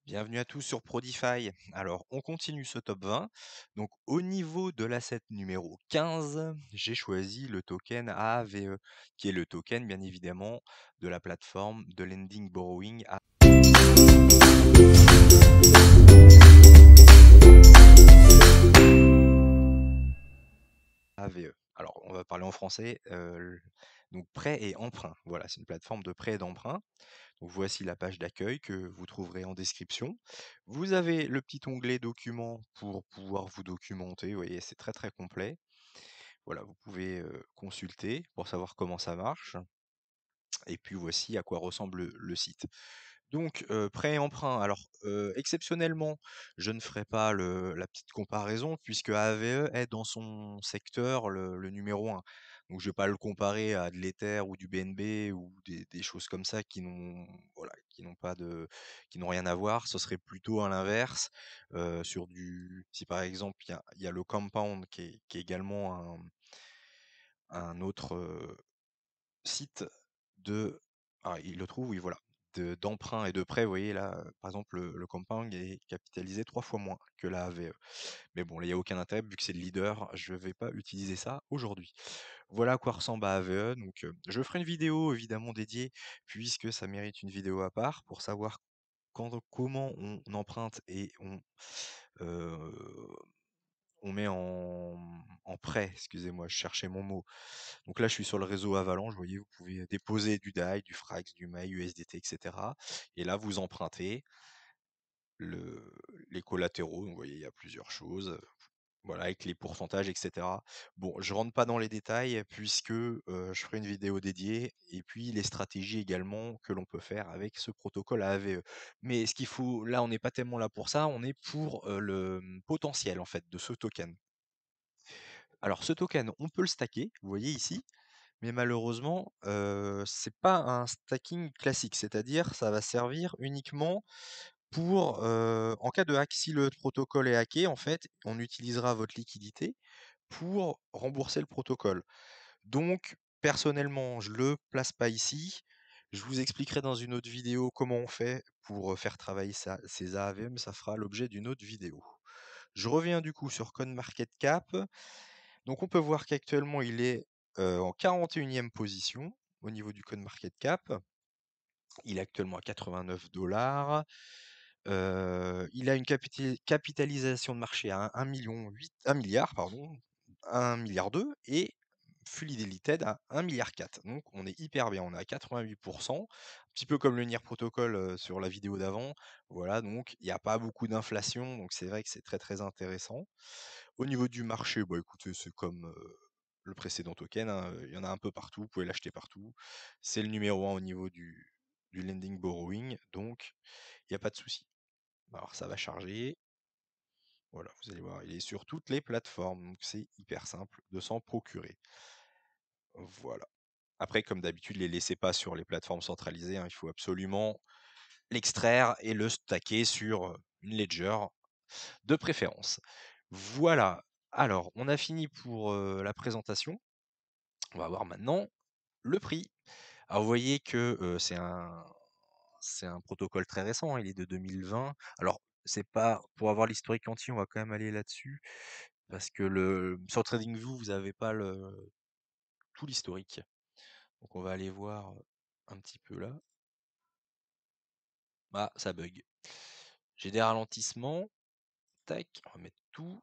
Bienvenue à tous sur Prodify. Alors, on continue ce top 20. Donc, au niveau de l'asset numéro 15, j'ai choisi le token AAVE, qui est le token, bien évidemment, de la plateforme de lending borrowing AAVE. Alors, on va parler en français. Donc, prêt et emprunt. Voilà, c'est une plateforme de prêt et d'emprunt. Donc, voici la page d'accueil que vous trouverez en description. Vous avez le petit onglet documents pour pouvoir vous documenter. Vous voyez, c'est très très complet. Voilà, vous pouvez consulter pour savoir comment ça marche. Et puis voici à quoi ressemble le site. Donc, prêt et emprunt. Alors, exceptionnellement, je ne ferai pas la petite comparaison puisque AVE est dans son secteur le numéro 1. Donc, je ne vais pas le comparer à de l'Ether ou du BNB ou des choses comme ça qui n'ont voilà, qui n'ont rien à voir. Ce serait plutôt à l'inverse. Si par exemple, il y a le Compound qui est également un autre site de. Ah, il le trouve, oui, voilà. D'emprunt et de prêt, vous voyez là, par exemple, le Compound est capitalisé 3 fois moins que la AVE. Mais bon, là, il n'y a aucun intérêt, vu que c'est le leader, je ne vais pas utiliser ça aujourd'hui. Voilà à quoi ressemble AVE. Donc, je ferai une vidéo évidemment dédiée, puisque ça mérite une vidéo à part, pour savoir comment on emprunte et euh, on met en prêt, excusez-moi, je cherchais mon mot. Donc là, je suis sur le réseau Avalanche, vous voyez, vous pouvez déposer du DAI, du Frax, du MAI, USDT, etc. Et là, vous empruntez le, les collatéraux, donc vous voyez, il y a plusieurs choses, voilà, avec les pourcentages, etc. Bon, je rentre pas dans les détails puisque je ferai une vidéo dédiée, et puis les stratégies également que l'on peut faire avec ce protocole AAVE. Mais ce qu'il faut, là, on n'est pas tellement là pour ça, on est pour le potentiel en fait de ce token. Alors ce token, on peut le stacker, vous voyez ici, mais malheureusement, c'est pas un stacking classique, c'est-à-dire ça va servir uniquement pour, en cas de hack. Si le protocole est hacké, en fait, on utilisera votre liquidité pour rembourser le protocole. Donc, personnellement, je le place pas ici. Je vous expliquerai dans une autre vidéo comment on fait pour faire travailler ces AAV, mais ça fera l'objet d'une autre vidéo. Je reviens du coup sur CoinMarketCap. Donc on peut voir qu'actuellement il est en 41e position au niveau du CoinMarketCap. Il est actuellement à 89 $. Il a une capitalisation de marché à 1 milliard, pardon, 1 milliard 2, et fully diluted à 1 milliard 4. Donc on est hyper bien, on est à 88%, un petit peu comme le NIR protocole sur la vidéo d'avant. Voilà, donc il n'y a pas beaucoup d'inflation, donc c'est vrai que c'est très très intéressant. Au niveau du marché, bah écoutez, c'est comme le précédent token, hein, il y en a un peu partout, vous pouvez l'acheter partout. C'est le numéro 1 au niveau du lending borrowing, donc il n'y a pas de souci. Alors ça va charger. Voilà, vous allez voir, il est sur toutes les plateformes, donc c'est hyper simple de s'en procurer. Voilà. Après, comme d'habitude, les laissez pas sur les plateformes centralisées, hein, il faut absolument l'extraire et le stacker sur une ledger de préférence. Voilà. Alors, on a fini pour la présentation. On va voir maintenant le prix. Alors, vous voyez que c'est un protocole très récent, hein, il est de 2020. Alors, c'est pas pour avoir l'historique entier, on va quand même aller là-dessus, parce que sur TradingView, vous n'avez pas tout l'historique. Donc, on va aller voir un petit peu là. Ah, ça bug. J'ai des ralentissements. Tac, on va mettre tout.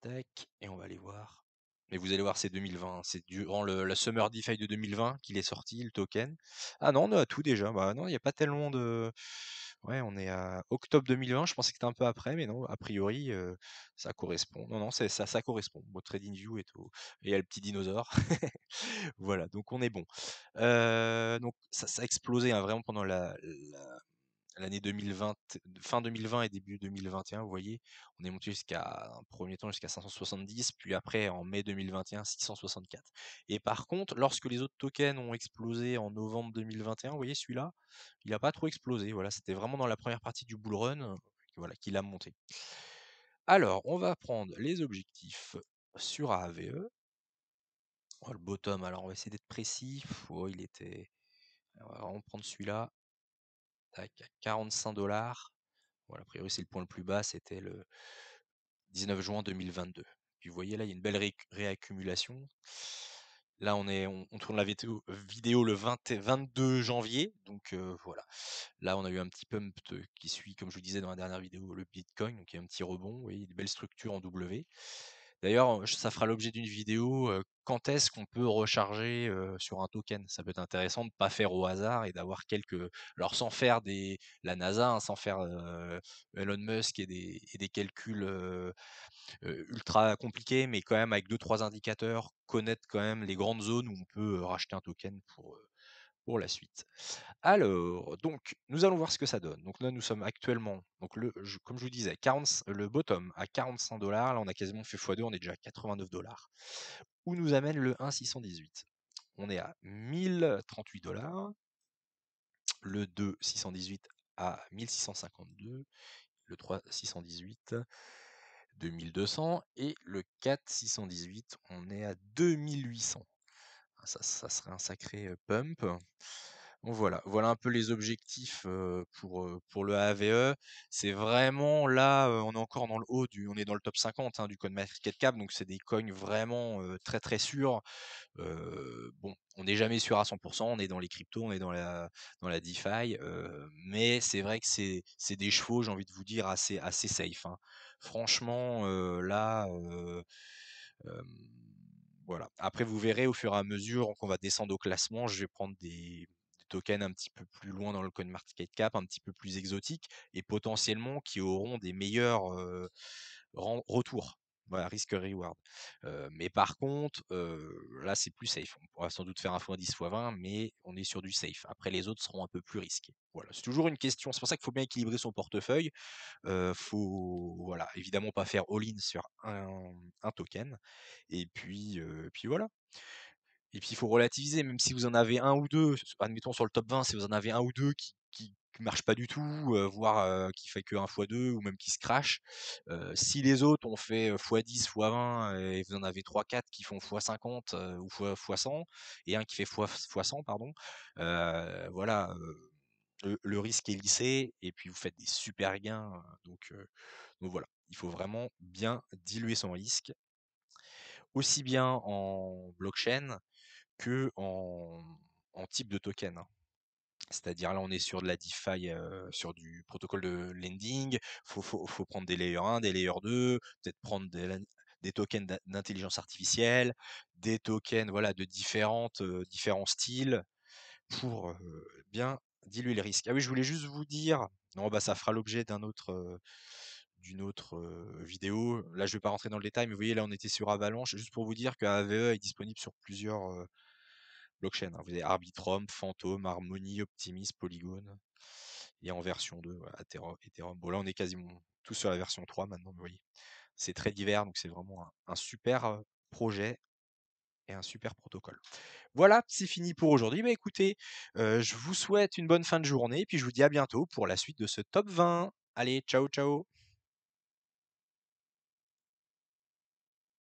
Tac, et on va aller voir. Mais vous allez voir, c'est 2020. C'est durant la Summer DeFi de 2020 qu'il est sorti, le token. Ah non, on a tout déjà. Bah non, il n'y a pas tellement de. Ouais, on est à octobre 2020. Je pensais que c'était un peu après, mais non, a priori, ça correspond. Non, non, ça correspond. Bon, TradingView est au. Et il y a le petit dinosaure. Voilà, donc on est bon. Donc ça a explosé, hein, vraiment pendant l'année 2020, fin 2020 et début 2021, vous voyez, on est monté jusqu'à un premier temps jusqu'à 570, puis après en mai 2021, 664. Et par contre, lorsque les autres tokens ont explosé en novembre 2021, vous voyez celui-là, il n'a pas trop explosé. Voilà, c'était vraiment dans la première partie du bull run, voilà, qu'il a monté. Alors, on va prendre les objectifs sur AAVE. Oh, le bottom, alors on va essayer d'être précis. Oh, il était On va vraiment prendre celui-là. Tac, à 45 $. Voilà, a priori, c'est le point le plus bas, c'était le 19 juin 2022. Puis vous voyez là, il y a une belle réaccumulation. Là, on tourne la vidéo le 22 janvier. Donc voilà. Là, on a eu un petit pump qui suit, comme je vous disais dans la dernière vidéo, le Bitcoin. Donc il y a un petit rebond. Vous voyez, une belle structure en W. D'ailleurs, ça fera l'objet d'une vidéo. Quand est-ce qu'on peut recharger sur un token? Ça peut être intéressant de ne pas faire au hasard et d'avoir quelques. Alors sans faire la NASA, hein, sans faire Elon Musk et des calculs ultra compliqués, mais quand même avec deux trois indicateurs, connaître quand même les grandes zones où on peut racheter un token pour la suite. Alors, donc, nous allons voir ce que ça donne. Donc là, nous sommes actuellement, donc comme je vous disais, le bottom à 45 $. Là, on a quasiment fait x2, on est déjà à 89 $. Où nous amène le 1,618? On est à 1038 $. Le 2, 618 à 1652. Le 3, 618, 2200. Et le 4, 618, on est à 2800. Ça serait un sacré pump. Donc voilà un peu les objectifs pour le AVE. C'est vraiment là, on est encore dans le haut on est dans le top 50 hein, du CoinMarketCap, donc c'est des coins vraiment très très sûrs. Bon, on n'est jamais sûr à 100%, on est dans les cryptos, on est dans la DeFi, mais c'est vrai que c'est des chevaux, j'ai envie de vous dire, assez safe, hein. Franchement, là, euh, voilà. Après, vous verrez au fur et à mesure qu'on va descendre au classement, je vais prendre des tokens un petit peu plus loin dans le CoinMarketCap, un petit peu plus exotiques et potentiellement qui auront des meilleurs retours. Voilà, risque-reward. Mais par contre, là, c'est plus safe. On pourra sans doute faire un x10, x20, mais on est sur du safe. Après, les autres seront un peu plus risqués. Voilà, c'est toujours une question. C'est pour ça qu'il faut bien équilibrer son portefeuille. Faut, voilà, évidemment pas faire all-in sur un token. Et puis voilà. Et puis il faut relativiser, même si vous en avez un ou deux, admettons sur le top 20, si vous en avez un ou deux qui marchent pas du tout, voire qui fait que 1 x 2 ou même qui se crash. Si les autres ont fait x10, x20 et vous en avez trois quatre qui font x50 ou x100 et un qui fait x100, pardon, voilà, le risque est lissé et puis vous faites des super gains. Donc voilà, il faut vraiment bien diluer son risque, aussi bien en blockchain que en type de token, hein. C'est-à-dire là, on est sur de la DeFi, sur du protocole de lending. Faut prendre des layer 1, des layer 2, peut-être prendre des tokens d'intelligence artificielle, des tokens voilà, de différents styles pour bien diluer les risques. Ah oui, je voulais juste vous dire, non, bah, ça fera l'objet d'une autre vidéo. Là, je vais pas rentrer dans le détail, mais vous voyez, là, on était sur Avalanche, juste pour vous dire que AVE est disponible sur plusieurs blockchains, hein. Vous avez Arbitrum, Phantom, Harmony, Optimism, Polygon, et en version 2, voilà, Ethereum. Bon, là, on est quasiment tous sur la version 3 maintenant, vous voyez. C'est très divers, donc c'est vraiment un super projet et un super protocole. Voilà, c'est fini pour aujourd'hui. Bah écoutez, je vous souhaite une bonne fin de journée, puis je vous dis à bientôt pour la suite de ce top 20. Allez, ciao ciao!